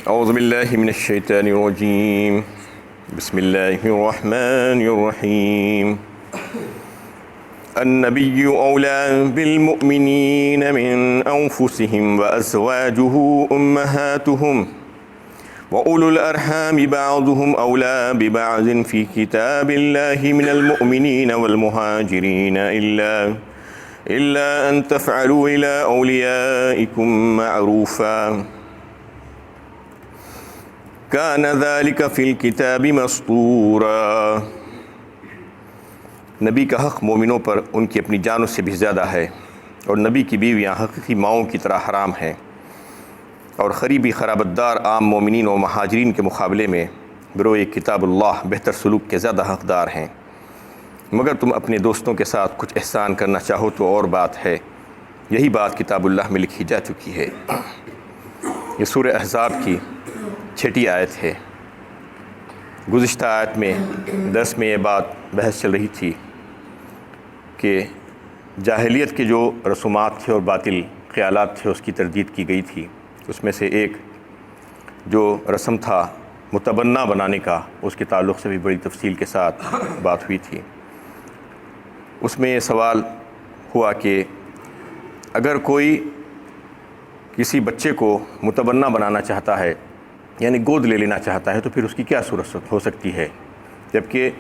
اعوذ باللہ من الشیطان الرجیم بسم اللہ الرحمن الرحیم النبی اولی بالمؤمنین من انفسهم وازواجه امہاتهم وأولو الأرحام بعضهم أولى ببعض في كتاب الله من المؤمنين والمهاجرين إلا أن تفعلوا إلى أوليائكم معروفا كان ذلك في الكتاب مسطورا۔ نبی کا حق مومنوں پر ان کی اپنی جانوں سے بھی زیادہ ہے، اور نبی کی بیویاں حقیقی ماؤں کی طرح حرام ہیں، اور قریبی قرابتدار عام مومنین و مہاجرین کے مقابلے میں بروئے کتاب اللہ بہتر سلوک کے زیادہ حقدار ہیں، مگر تم اپنے دوستوں کے ساتھ کچھ احسان کرنا چاہو تو اور بات ہے۔ یہی بات کتاب اللہ میں لکھی جا چکی ہے۔ یہ سورہ احزاب کی 6 آیت ہے۔ گزشتہ آیت میں درس میں یہ بات بحث چل رہی تھی کہ جاہلیت کے جو رسومات تھے اور باطل خیالات تھے اس کی تردید کی گئی تھی۔ اس میں سے ایک جو رسم تھا متبنہ بنانے کا، اس کے تعلق سے بھی بڑی تفصیل کے ساتھ بات ہوئی تھی۔ اس میں یہ سوال ہوا کہ اگر کوئی کسی بچے کو متبنہ بنانا چاہتا ہے، یعنی گود لے لینا چاہتا ہے، تو پھر اس کی کیا صورت ہو سکتی ہے، جبکہ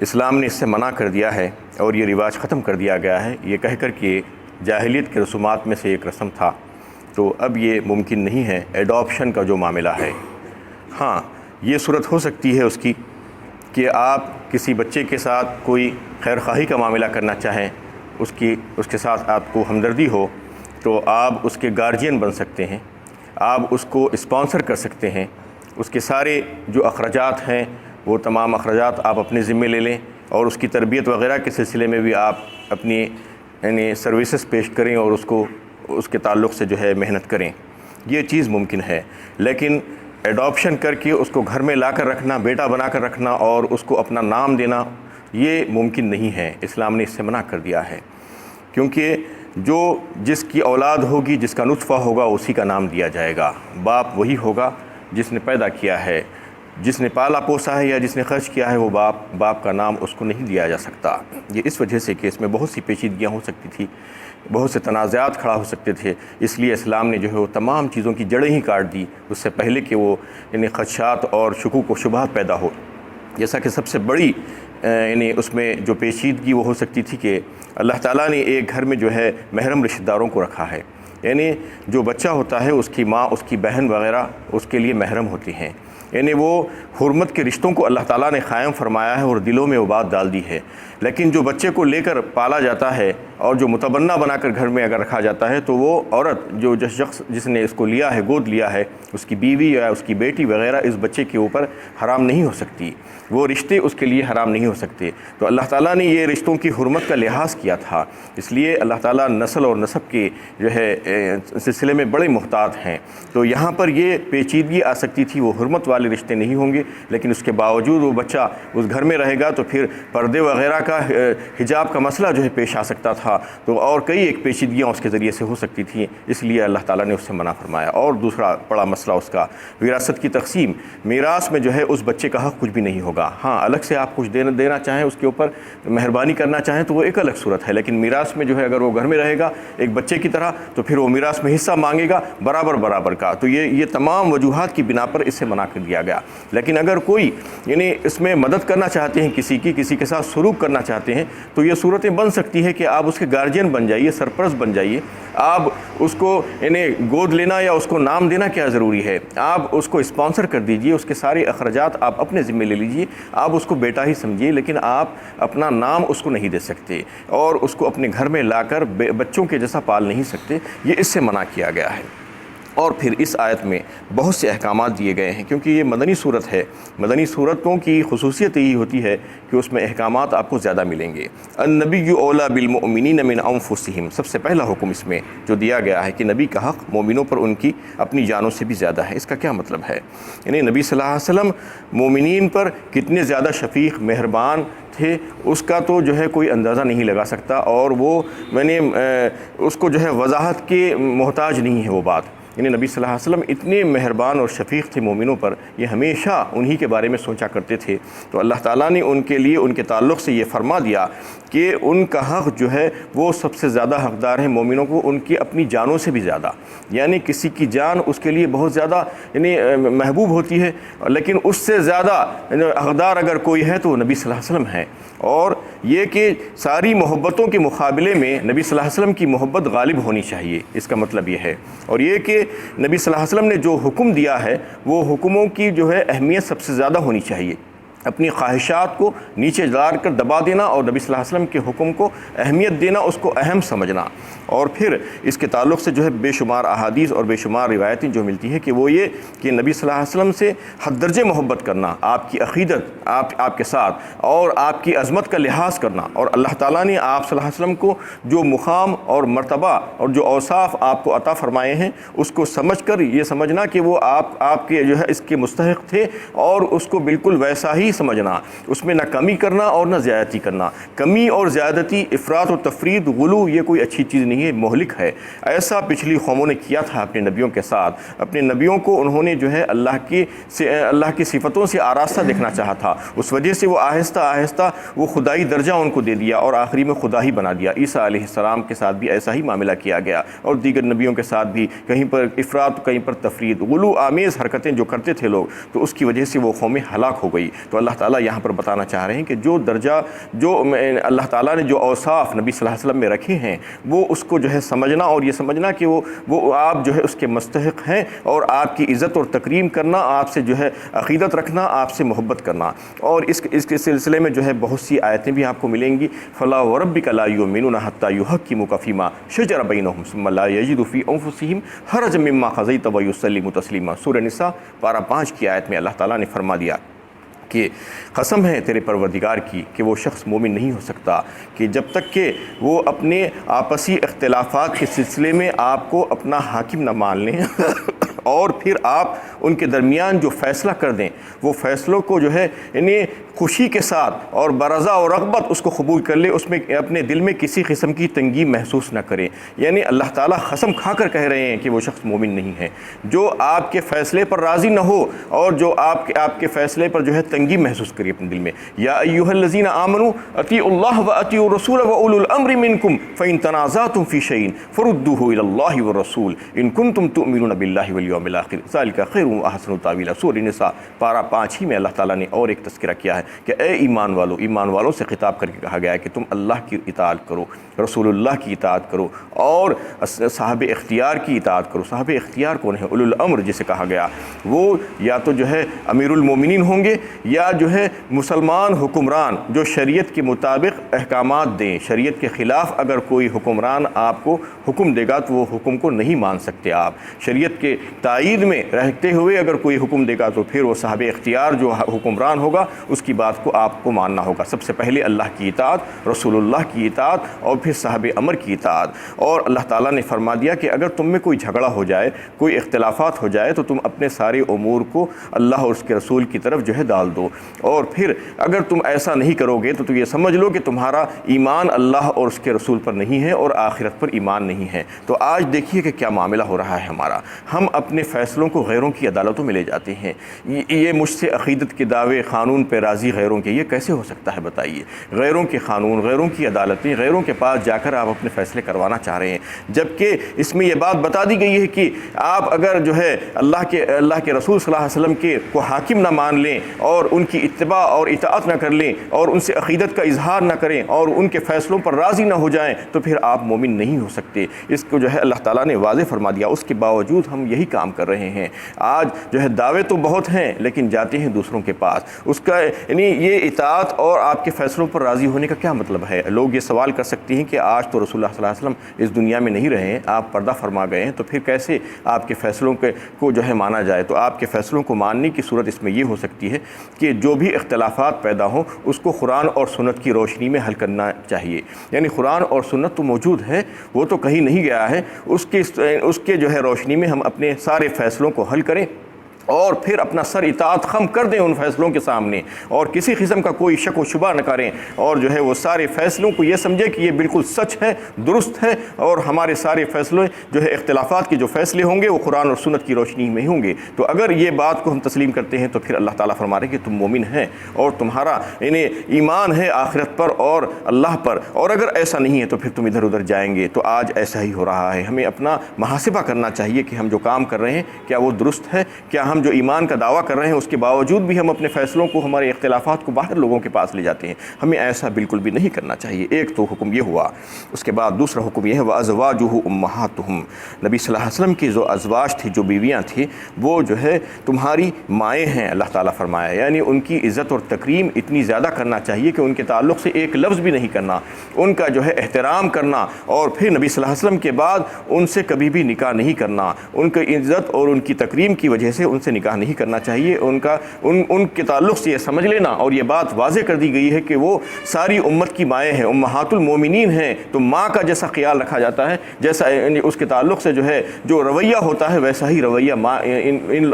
اسلام نے اس سے منع کر دیا ہے اور یہ رواج ختم کر دیا گیا ہے، یہ کہہ کر کہ جاہلیت کے رسومات میں سے ایک رسم تھا، تو اب یہ ممکن نہیں ہے ایڈاپشن کا جو معاملہ ہے۔ ہاں، یہ صورت ہو سکتی ہے اس کی کہ آپ کسی بچے کے ساتھ کوئی خیر خواہی کا معاملہ کرنا چاہیں، اس کے ساتھ آپ کو ہمدردی ہو، تو آپ اس کے گارجین بن سکتے ہیں، آپ اس کو اسپانسر کر سکتے ہیں، اس کے سارے جو اخراجات ہیں وہ تمام اخراجات آپ اپنے ذمہ لے لیں، اور اس کی تربیت وغیرہ کے سلسلے میں بھی آپ اپنی یعنی سروسز پیش کریں اور اس کے تعلق سے جو ہے محنت کریں۔ یہ چیز ممکن ہے، لیکن ایڈاپشن کر کے اس کو گھر میں لا کر رکھنا، بیٹا بنا کر رکھنا اور اس کو اپنا نام دینا، یہ ممکن نہیں ہے۔ اسلام نے اس سے منع کر دیا ہے، کیونکہ جس کی اولاد ہوگی، جس کا نطفہ ہوگا، اسی کا نام دیا جائے گا۔ باپ وہی ہوگا جس نے پیدا کیا ہے، جس نے پالا پوسا ہے یا جس نے خرچ کیا ہے، وہ باپ کا نام اس کو نہیں دیا جا سکتا۔ یہ اس وجہ سے کہ اس میں بہت سی پیچیدگیاں ہو سکتی تھی، بہت سے تنازعات کھڑا ہو سکتے تھے، اس لیے اسلام نے جو ہے وہ تمام چیزوں کی جڑیں ہی کاٹ دی اس سے پہلے کہ وہ خدشات اور شکوک و شبہات پیدا ہو۔ جیسا کہ سب سے بڑی اس میں جو پیچیدگی وہ ہو سکتی تھی کہ اللہ تعالیٰ نے ایک گھر میں جو ہے محرم رشتہ داروں کو رکھا ہے، یعنی جو بچہ ہوتا ہے اس کی ماں، اس کی بہن وغیرہ اس کے لیے محرم ہوتی ہیں، یعنی وہ حرمت کے رشتوں کو اللہ تعالیٰ نے قائم فرمایا ہے اور دلوں میں وہ بات ڈال دی ہے۔ لیکن جو بچے کو لے کر پالا جاتا ہے اور جو متبنہ بنا کر گھر میں اگر رکھا جاتا ہے، تو وہ عورت جو شخص جس نے اس کو لیا ہے، گود لیا ہے، اس کی بیوی یا اس کی بیٹی وغیرہ اس بچے کے اوپر حرام نہیں ہو سکتی، وہ رشتے اس کے لیے حرام نہیں ہو سکتے۔ تو اللہ تعالیٰ نے یہ رشتوں کی حرمت کا لحاظ کیا تھا، اس لیے اللہ تعالیٰ نسل اور نسب کے جو ہے سلسلے میں بڑے محتاط ہیں۔ تو یہاں پر یہ پیچیدگی آ سکتی تھی، وہ حرمت والے رشتے نہیں ہوں گے، لیکن اس کے باوجود وہ بچہ اس گھر میں رہے گا تو پھر پردے وغیرہ کا، حجاب کا مسئلہ جو ہے پیش آ سکتا تھا، تو اور کئی ایک پیچیدگیاں اس کے ذریعے سے ہو سکتی تھیں، اس لیے اللہ تعالیٰ نے اس سے منع فرمایا۔ اور دوسرا بڑا مسئلہ اس کا وراثت کی تقسیم، میراث میں جو ہے اس بچے کا حق کچھ بھی نہیں ہوگا۔ ہاں، الگ سے آپ کچھ دینا چاہیں، اس کے اوپر مہربانی کرنا چاہیں تو وہ ایک الگ صورت ہے، لیکن میراث میں جو ہے اگر وہ گھر میں رہے گا ایک بچے کی طرح، تو پھر وہ میراث میں حصہ مانگے گا برابر کا۔ تو یہ تمام وجوہات کی بنا پر اس سے منع کر دیا گیا۔ لیکن اگر کوئی اس میں مدد کرنا چاہتے ہیں، کسی کے ساتھ سلوک کرنا چاہتے ہیں، تو یہ صورتیں بن سکتی ہے کہ آپ اس کے گارجین بن جائیے، سرپرست بن جائیے۔ آپ اس کو گود لینا یا اس کو نام دینا کیا ضروری ہے، آپ اس کو اسپانسر کر دیجئے، اس کے سارے اخراجات آپ اپنے ذمہ لے لیجئے، آپ اس کو بیٹا ہی سمجھیے، لیکن آپ اپنا نام اس کو نہیں دے سکتے اور اس کو اپنے گھر میں لا کر بچوں کے جیسا پال نہیں سکتے، یہ اس سے منع کیا گیا ہے۔ اور پھر اس آیت میں بہت سے احکامات دیے گئے ہیں، کیونکہ یہ مدنی صورت ہے۔ مدنی صورتوں کی خصوصیت یہی ہوتی ہے کہ اس میں احکامات آپ کو زیادہ ملیں گے۔ النبی اولی بالمؤمنین من انفسہم، سب سے پہلا حکم اس میں جو دیا گیا ہے کہ نبی کا حق مومنوں پر ان کی اپنی جانوں سے بھی زیادہ ہے۔ اس کا کیا مطلب ہے؟ یعنی نبی صلی اللہ علیہ وسلم مومنین پر کتنے زیادہ شفیق، مہربان تھے، اس کا تو جو ہے کوئی اندازہ نہیں لگا سکتا، اور وہ اس کو جو ہے وضاحت کے محتاج نہیں ہے وہ بات۔ یعنی نبی صلی اللہ علیہ وسلم اتنے مہربان اور شفیق تھے مومنوں پر، یہ ہمیشہ انہی کے بارے میں سوچا کرتے تھے۔ تو اللہ تعالیٰ نے ان کے لیے ان کے تعلق سے یہ فرما دیا کہ ان کا حق جو ہے وہ سب سے زیادہ حقدار ہیں مومنوں کو، ان کی اپنی جانوں سے بھی زیادہ، یعنی کسی کی جان اس کے لیے بہت زیادہ یعنی محبوب ہوتی ہے، لیکن اس سے زیادہ حقدار اگر کوئی ہے تو وہ نبی صلی اللہ علیہ وسلم ہے۔ اور یہ کہ ساری محبتوں کے مقابلے میں نبی صلی اللہ علیہ وسلم کی محبت غالب ہونی چاہیے، اس کا مطلب یہ ہے۔ اور یہ کہ نبی صلی اللہ علیہ وسلم نے جو حکم دیا ہے وہ حکموں کی جو ہے اہمیت سب سے زیادہ ہونی چاہیے، اپنی خواہشات کو نیچے ڈال کر دبا دینا اور نبی صلی اللہ علیہ وسلم کے حکم کو اہمیت دینا، اس کو اہم سمجھنا۔ اور پھر اس کے تعلق سے جو ہے بے شمار احادیث اور بے شمار روایتیں جو ملتی ہیں کہ وہ یہ کہ نبی صلی اللہ علیہ وسلم سے حد درجے محبت کرنا، آپ کی عقیدت آپ کے ساتھ اور آپ کی عظمت کا لحاظ کرنا، اور اللہ تعالیٰ نے آپ صلی اللہ علیہ وسلم کو جو مقام اور مرتبہ اور جو اوصاف آپ کو عطا فرمائے ہیں اس کو سمجھ کر یہ سمجھنا کہ وہ آپ کے جو ہے اس کے مستحق تھے، اور اس کو بالکل ویسا ہی سمجھنا، اس میں نہ کمی کرنا اور نہ زیادتی کرنا۔ کمی اور زیادتی، افراط و تفرید، غلو، یہ کوئی اچھی چیز نہیں ہے، مہلک ہے۔ ایسا پچھلی قوموں نے کیا تھا اپنے نبیوں کے ساتھ، اپنے نبیوں کو انہوں نے جو ہے اللہ کی صفتوں سے آراستہ دیکھنا چاہا تھا، اس وجہ سے وہ آہستہ آہستہ وہ خدائی درجہ ان کو دے دیا اور آخری میں خدا ہی بنا دیا۔ عیسیٰ علیہ السلام کے ساتھ بھی ایسا ہی معاملہ کیا گیا، اور دیگر نبیوں کے ساتھ بھی کہیں پر افراط، کہیں پر تفرید، غلو آمیز حرکتیں جو کرتے تھے لوگ، تو اس کی وجہ سے وہ قومیں ہلاک ہو گئی۔ تو اللہ تعالیٰ یہاں پر بتانا چاہ رہے ہیں کہ جو درجہ جو اللہ تعالیٰ نے جو اوصاف نبی صلی اللہ علیہ وسلم میں رکھے ہیں وہ اس کو جو ہے سمجھنا، اور یہ سمجھنا کہ وہ آپ جو ہے اس کے مستحق ہیں، اور آپ کی عزت اور تکریم کرنا، آپ سے جو ہے عقیدت رکھنا، آپ سے محبت کرنا۔ اور اس کے سلسلے میں جو ہے بہت سی آیتیں بھی آپ کو ملیں گی۔ فَلَا وَرَبِّكَ لَا يُؤْمِنُونَ حَتَّى يُحَكِّمُوكَ فِي مَا شَجَرَ بَيْنَهُمْ ثُمَّ لَا يَجِدُوا فِي أَنفُسِهِمْ حَرَجًا مِّمَّا قَضَيْتَ وَيُسَلِّمُوا تَسْلِيمًا۔ سورہ نساء پارہ 5 کی آیت میں اللہ تعالیٰ نے فرما دیا کہ قسم ہے تیرے پروردگار کی کہ وہ شخص مومن نہیں ہو سکتا کہ جب تک کہ وہ اپنے آپسی اختلافات کے سلسلے میں آپ کو اپنا حاکم نہ مان لیں اور پھر آپ ان کے درمیان جو فیصلہ کر دیں، وہ فیصلوں کو جو ہے یعنی خوشی کے ساتھ اور برضا اور رغبت اس کو قبول کر لے، اس میں اپنے دل میں کسی قسم کی تنگی محسوس نہ کریں۔ یعنی اللہ تعالیٰ قسم کھا کر کہہ رہے ہیں کہ وہ شخص مومن نہیں ہے جو آپ کے فیصلے پر راضی نہ ہو اور جو آپ کے فیصلے پر جو ہے تنگی محسوس کریے اپنے دل میں۔ یا ایھا الذین آمنوا اطیعوا اللہ واطیعوا الرسول واولی الامر منکم فان تنازعتم فی شیء فردوه الی اللہ والرسول ان کنتم تؤمنون باللہ والیوم الآخر ذلک خیر واحسن تاویلا۔ سورہ نساء پارہ 5 ہی میں اللہ تعالیٰ نے اور ایک تذکرہ کیا ہے کہ اے ایمان والوں سے خطاب کر کے کہا گیا ہے کہ تم اللہ کی اطاعت کرو، رسول اللہ کی اطاعت کرو، اور صاحب اختیار کی اطاعت کرو۔ صاحب اختیار کون ہے؟ اولو الامر جسے کہا گیا، وہ یا تو جو ہے امیر المومنین ہوں گے یا جو ہے مسلمان حکمران جو شریعت کے مطابق احکامات دیں۔ شریعت کے خلاف اگر کوئی حکمران آپ کو حکم دے گا تو وہ حکم کو نہیں مان سکتے آپ۔ شریعت کے تائید میں رہتے ہوئے اگر کوئی حکم دے گا تو پھر وہ صاحب اختیار جو حکمران ہوگا اس کی بات کو آپ کو ماننا ہوگا۔ سب سے پہلے اللہ کی اطاعت، رسول اللہ کی اطاعت، اور پھر صاحب امر کی اطاعت۔ اور اللہ تعالیٰ نے فرما دیا کہ اگر تم میں کوئی جھگڑا ہو جائے، کوئی اختلافات ہو جائے تو تم اپنے سارے امور کو اللہ اور اس کے رسول کی طرف جو ہے ڈال دو، اور پھر اگر تم ایسا نہیں کرو گے تو یہ سمجھ لو کہ تمہارا ایمان اللہ اور اس کے رسول پر نہیں ہے اور آخرت پر ایمان نہیں ہے۔ تو آج دیکھیے کہ کیا معاملہ ہو رہا ہے ہمارا، ہم اپنے فیصلوں کو غیروں کی عدالتوں میں لے جاتے ہیں۔ یہ مجھ سے عقیدت کے دعوے، قانون پہ راضی غیروں کے، یہ کیسے ہو سکتا ہے بتائیے؟ غیروں کے قانون، غیروں کی عدالتیں، غیروں کے پاس جا کر آپ اپنے فیصلے کروانا چاہ رہے ہیں، جبکہ اس میں یہ بات بتا دی گئی ہے کہ آپ اگر جو ہے اللہ کے رسول صلی اللہ علیہ وسلم کے کو حاکم نہ مان لیں اور ان کی اتباع اور اطاعت نہ کر لیں اور ان سے عقیدت کا اظہار نہ کریں اور ان کے فیصلوں پر راضی نہ ہو جائیں تو پھر آپ مومن نہیں ہو سکتے۔ اس کو جو ہے اللہ تعالیٰ نے واضح فرما دیا، اس کے باوجود ہم یہی کام کر رہے ہیں۔ آج جو ہے دعوے تو بہت ہیں لیکن جاتے ہیں دوسروں کے پاس۔ اس کا یعنی یہ اطاعت اور آپ کے فیصلوں پر راضی ہونے کا کیا مطلب ہے؟ لوگ یہ سوال کر سکتے ہیں کہ آج تو رسول اللہ صلی اللہ علیہ وسلم اس دنیا میں نہیں رہے ہیں، آپ پردہ فرما گئے ہیں، تو پھر کیسے آپ کے فیصلوں کو جو ہے مانا جائے؟ تو آپ کے فیصلوں کو ماننے کی صورت اس میں یہ ہو سکتی ہے کہ جو بھی اختلافات پیدا ہوں اس کو قرآن اور سنت کی روشنی میں حل کرنا چاہیے۔ یعنی قرآن اور سنت تو موجود ہے، وہ تو کہیں نہیں گیا ہے، اس کے جو ہے روشنی میں ہم اپنے سارے فیصلوں کو حل کریں اور پھر اپنا سر اطاعت خم کر دیں ان فیصلوں کے سامنے، اور کسی قسم کا کوئی شک و شبہ نہ کریں، اور جو ہے وہ سارے فیصلوں کو یہ سمجھے کہ یہ بالکل سچ ہے، درست ہے، اور ہمارے سارے فیصلے جو ہے اختلافات کے جو فیصلے ہوں گے وہ قرآن اور سنت کی روشنی میں ہوں گے۔ تو اگر یہ بات کو ہم تسلیم کرتے ہیں تو پھر اللہ تعالیٰ فرما رہے ہیں کہ تم مومن ہیں اور تمہارا ایمان ہے آخرت پر اور اللہ پر، اور اگر ایسا نہیں ہے تو پھر تم ادھر ادھر جائیں گے۔ تو آج ایسا ہی ہو رہا ہے، ہمیں اپنا محاسبہ کرنا چاہیے کہ ہم جو کام کر رہے ہیں کیا وہ درست ہے، کیا ہم جو ایمان کا دعویٰ کر رہے ہیں اس کے باوجود بھی ہم اپنے فیصلوں کو، ہمارے اختلافات کو باہر لوگوں کے پاس لے جاتے ہیں۔ ہمیں ایسا بالکل بھی نہیں کرنا چاہیے۔ ایک تو حکم یہ ہوا، اس کے بعد دوسرا حکم یہ ہے وَأَزْوَاجُهُ أُمَّهَاتُهُمْ، نبی صلی اللہ علیہ وسلم کی جو ازواج تھی، جو بیویاں تھیں، وہ جو ہے تمہاری مائیں ہیں، اللہ تعالیٰ فرمایا، یعنی ان کی عزت اور تکریم اتنی زیادہ کرنا چاہیے کہ ان کے تعلق سے ایک لفظ بھی نہیں کرنا، ان کا جو ہے احترام کرنا، اور پھر نبی صلی اللہ علیہ وسلم کے بعد ان سے کبھی بھی نکاح نہیں کرنا، ان کی عزت اور ان کی تکریم کی وجہ سے ان سے نکاح نہیں کرنا چاہیے۔ ان کے تعلق سے یہ سمجھ لینا، اور یہ بات واضح کر دی گئی ہے کہ وہ ساری امت کی مائیں ہیں، امہات المومنین ہیں، تو ماں کا جیسا خیال رکھا جاتا ہے، جیسا اس کے تعلق سے جو ہے جو رویہ ہوتا ہے ویسا ہی رویہ ماں ان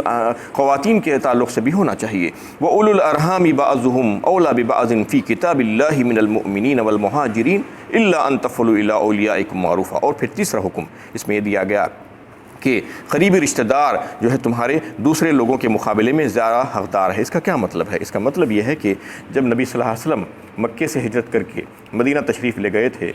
خواتین کے تعلق سے بھی ہونا چاہیے۔ وَأُولُو الْأَرْحَامِ بَعْضُهُمْ أَوْلَىٰ بِبَعْضٍ فِي كِتَابِ اللَّهِ مِنَ الْمُؤْمِنِينَ وَالْمُهَاجِرِينَ إِلَّا أَن تَفْعَلُوا إِلَىٰ أَوْلِيَائِكُمْ مَعْرُوفًا، اور پھر تیسرا حکم اس میں یہ دیا گیا کہ قریبی رشتہ دار جو ہے تمہارے دوسرے لوگوں کے مقابلے میں زیادہ حقدار ہے۔ اس کا کیا مطلب ہے؟ اس کا مطلب یہ ہے کہ جب نبی صلی اللہ علیہ وسلم مکے سے ہجرت کر کے مدینہ تشریف لے گئے تھے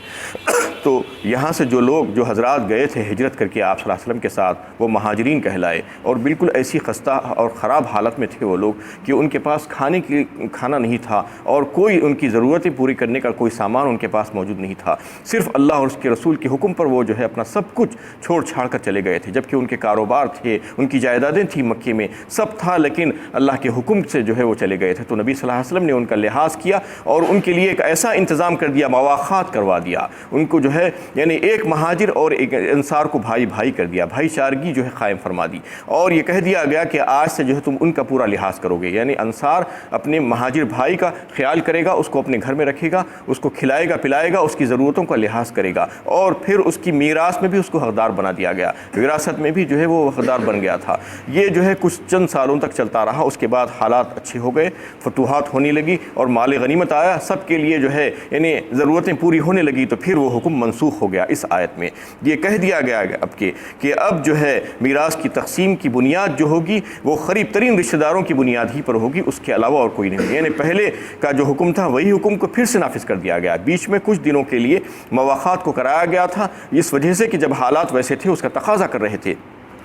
تو یہاں سے جو لوگ، جو حضرات گئے تھے ہجرت کر کے آپ صلی اللہ علیہ وسلم کے ساتھ، وہ مہاجرین کہلائے، اور بالکل ایسی خستہ اور خراب حالت میں تھے وہ لوگ کہ ان کے پاس کھانا نہیں تھا، اور کوئی ان کی ضرورتیں پوری کرنے کا کوئی سامان ان کے پاس موجود نہیں تھا۔ صرف اللہ اور اس کے رسول کے حکم پر وہ جو ہے اپنا سب کچھ چھوڑ چھاڑ کر چلے گئے تھے، جبکہ ان کے کاروبار تھے، ان کی جائیدادیں تھیں مکے میں، سب تھا، لیکن اللہ کے حکم سے جو ہے وہ چلے گئے تھے۔ تو نبی صلی اللہ علیہ وسلم نے ان کا لحاظ کیا اور ان کے لیے ایک ایسا انتظام کر دیا، مواخات کروا دیا ان کو، جو ہے یعنی ایک مہاجر اور ایک انصار کو بھائی بھائی کر دیا، بھائی چارگی جو ہے قائم فرما دی، اور یہ کہہ دیا گیا کہ آج سے جو ہے تم ان کا پورا لحاظ کرو گے، یعنی انصار اپنے مہاجر بھائی کا خیال کرے گا، اس کو اپنے گھر میں رکھے گا، اس کو کھلائے گا پلائے گا، اس کی ضرورتوں کا لحاظ کرے گا، اور پھر اس کی میراث میں بھی اس کو حقدار بنا دیا گیا، وراثت میں بھی جو ہے وہ حقدار بن گیا تھا۔ یہ جو ہے کچھ چند سالوں تک چلتا رہا، اس کے بعد حالات اچھے ہو گئے، فتوحات ہونے لگی اور مال غنیمت آیا، سب کے لیے جو ہے یعنی ضرورتیں پوری ہونے لگی، تو پھر وہ حکم منسوخ ہو گیا۔ اس آیت میں یہ کہہ دیا گیا کہ اب جو ہے میراث کی تقسیم کی بنیاد جو ہوگی وہ قریب ترین رشتہ داروں کی بنیاد ہی پر ہوگی، اس کے علاوہ اور کوئی نہیں، یعنی پہلے کا جو حکم تھا وہی حکم کو پھر سے نافذ کر دیا گیا۔ بیچ میں کچھ دنوں کے لیے مواخات کو کرایا گیا تھا، اس وجہ سے کہ جب حالات ویسے تھے، اس کا تقاضا کر رہے تھے،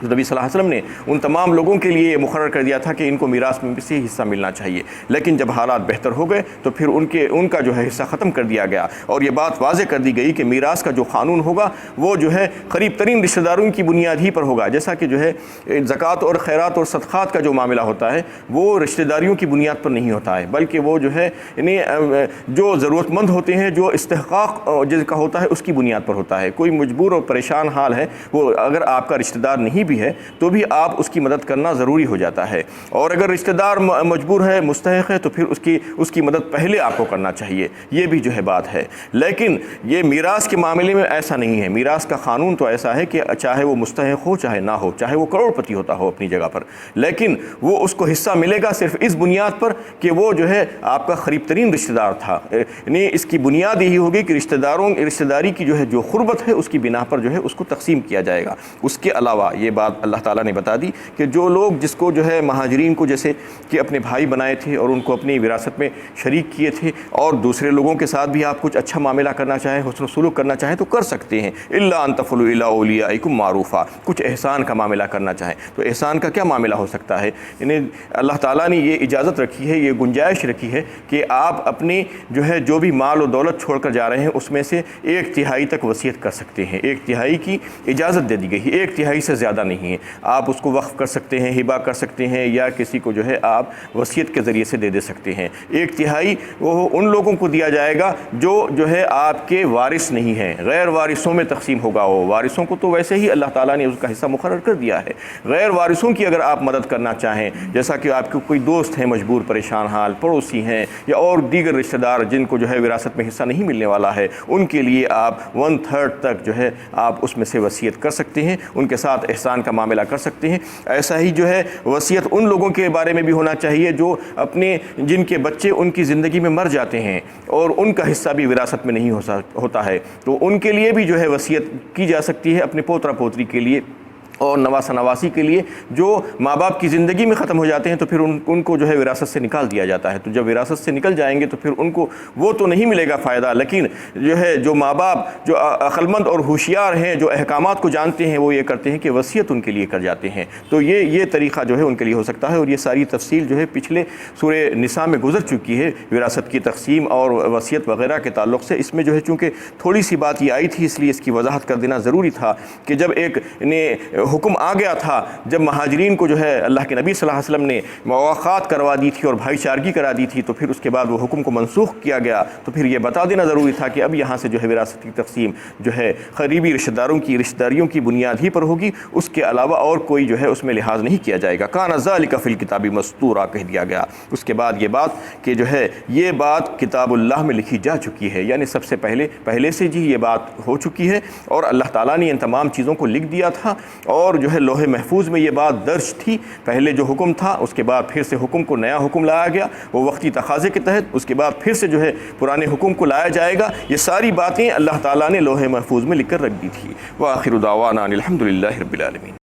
تو نبی صلی اللہ علیہ وسلم نے ان تمام لوگوں کے لیے یہ مقرر کر دیا تھا کہ ان کو میراث میں سے حصہ ملنا چاہیے، لیکن جب حالات بہتر ہو گئے تو پھر ان کا جو ہے حصہ ختم کر دیا گیا، اور یہ بات واضح کر دی گئی کہ میراث کا جو قانون ہوگا وہ جو ہے قریب ترین رشتہ داروں کی بنیاد ہی پر ہوگا، جیسا کہ جو ہے زکوٰۃ اور خیرات اور صدقات کا جو معاملہ ہوتا ہے وہ رشتہ داریوں کی بنیاد پر نہیں ہوتا ہے، بلکہ وہ جو ہے یعنی جو ضرورت مند ہوتے ہیں، جو استحقاق جن کا ہوتا ہے اس کی بنیاد پر ہوتا ہے۔ کوئی مجبور اور پریشان حال ہے، وہ اگر آپ کا رشتہ دار نہیں بھی ہے تو بھی آپ اس کی مدد کرنا ضروری ہو جاتا ہے، اور اگر رشتہ دار مجبور ہے، مستحق ہے، تو پھر اس کی مدد پہلے آپ کو کرنا چاہیے، یہ بھی جو ہے بات ہے۔ لیکن یہ میراث کے معاملے میں ایسا نہیں ہے، میراث کا قانون تو ایسا ہے کہ چاہے وہ مستحق ہو چاہے نہ ہو، چاہے وہ کروڑ پتی ہوتا ہو اپنی جگہ پر، لیکن وہ اس کو حصہ ملے گا صرف اس بنیاد پر کہ وہ جو ہے آپ کا قریب ترین رشتہ دار تھا، یعنی اس کی بنیاد یہی ہوگی کہ رشتہ داری کی جو ہے جو قربت ہے اس کی بنا پر جو ہے اس کو تقسیم کیا جائے گا۔ اس کے علاوہ یہ بات اللہ تعالیٰ نے بتا دی کہ جو لوگ جس کو جو ہے مہاجرین کو جیسے کہ اپنے بھائی بنائے تھے اور ان کو اپنی وراثت میں شریک کیے تھے، اور دوسرے لوگوں کے ساتھ بھی آپ کچھ اچھا معاملہ کرنا چاہیں، حسن سلوک کرنا چاہیں تو کر سکتے ہیں، الا ان تفعلوا الی اولیاءکم معروفا، کچھ احسان کا معاملہ کرنا چاہیں تو احسان کا کیا معاملہ ہو سکتا ہے؟ یعنی اللہ تعالیٰ نے یہ اجازت رکھی ہے، یہ گنجائش رکھی ہے کہ آپ اپنی جو ہے جو بھی مال و دولت چھوڑ کر جا رہے ہیں اس میں سے 1/3 تک وصیت کر سکتے ہیں، 1/3 کی اجازت دے دی گئی ہے، 1/3 سے زیادہ نہیں ہے، آپ اس کو وقف کر سکتے ہیں، ہبہ کر سکتے ہیں، یا کسی کو جو ہے آپ وصیت کے ذریعے سے دے سکتے ہیں۔ 1/3 وہ ان لوگوں کو دیا جائے گا جو ہے آپ کے وارث نہیں ہیں، غیر وارثوں میں تقسیم ہوگا، وہ وارثوں کو تو ویسے ہی اللہ تعالیٰ نے اس کا حصہ مقرر کر دیا ہے، غیر وارثوں کی اگر آپ مدد کرنا چاہیں، جیسا کہ آپ کے کوئی دوست ہیں مجبور پریشان حال، پڑوسی ہیں، یا اور دیگر رشتہ دار جن کو جو ہے وراثت میں حصہ نہیں ملنے والا ہے، ان کے لیے آپ 1/3 تک جو ہے آپ اس میں سے وصیت کر سکتے ہیں، ان کے ساتھ احسان جان کا معاملہ کر سکتے ہیں۔ ایسا ہی جو ہے وصیت ان لوگوں کے بارے میں بھی ہونا چاہیے جو اپنے جن کے بچے ان کی زندگی میں مر جاتے ہیں اور ان کا حصہ بھی وراثت میں نہیں ہوتا ہے، تو ان کے لیے بھی جو ہے وصیت کی جا سکتی ہے، اپنے پوترا پوتری کے لیے اور نواسہ نواسی کے لیے جو ماں باپ کی زندگی میں ختم ہو جاتے ہیں، تو پھر ان کو جو ہے وراثت سے نکال دیا جاتا ہے۔ تو جب وراثت سے نکل جائیں گے تو پھر ان کو وہ تو نہیں ملے گا فائدہ، لیکن جو ہے جو ماں باپ جو عقل مند اور ہوشیار ہیں، جو احکامات کو جانتے ہیں، وہ یہ کرتے ہیں کہ وصیت ان کے لیے کر جاتے ہیں۔ تو یہ طریقہ جو ہے ان کے لیے ہو سکتا ہے، اور یہ ساری تفصیل جو ہے پچھلے سورہ نساء میں گزر چکی ہے، وراثت کی تقسیم اور وصیت وغیرہ کے تعلق سے۔ اس میں جو ہے چونکہ تھوڑی سی بات یہ آئی تھی، اس لیے اس کی وضاحت کر دینا ضروری تھا کہ جب ایک حکم آ گیا تھا، جب مہاجرین کو جو ہے اللہ کے نبی صلی اللہ علیہ وسلم نے مواخات کروا دی تھی اور بھائی چارگی کرا دی تھی، تو پھر اس کے بعد وہ حکم کو منسوخ کیا گیا، تو پھر یہ بتا دینا ضروری تھا کہ اب یہاں سے جو ہے وراثت کی تقسیم جو ہے قریبی رشتہ داریوں کی بنیاد ہی پر ہوگی، اس کے علاوہ اور کوئی جو ہے اس میں لحاظ نہیں کیا جائے گا۔ کان ذالک فی الکتاب مسطورا کہہ دیا گیا۔ اس کے بعد یہ بات کہ جو ہے یہ بات کتاب اللہ میں لکھی جا چکی ہے، یعنی سب سے پہلے سے جی یہ بات ہو چکی ہے، اور اللہ تعالیٰ نے ان تمام چیزوں کو لکھ دیا تھا، اور جو ہے لوح محفوظ میں یہ بات درج تھی۔ پہلے جو حکم تھا اس کے بعد پھر سے حکم کو نیا حکم لایا گیا وہ وقتی تقاضے کے تحت، اس کے بعد پھر سے جو ہے پرانے حکم کو لایا جائے گا۔ یہ ساری باتیں اللہ تعالیٰ نے لوح محفوظ میں لکھ کر رکھ دی تھی۔ وآخر دعوانا الحمد للہ رب العالمین۔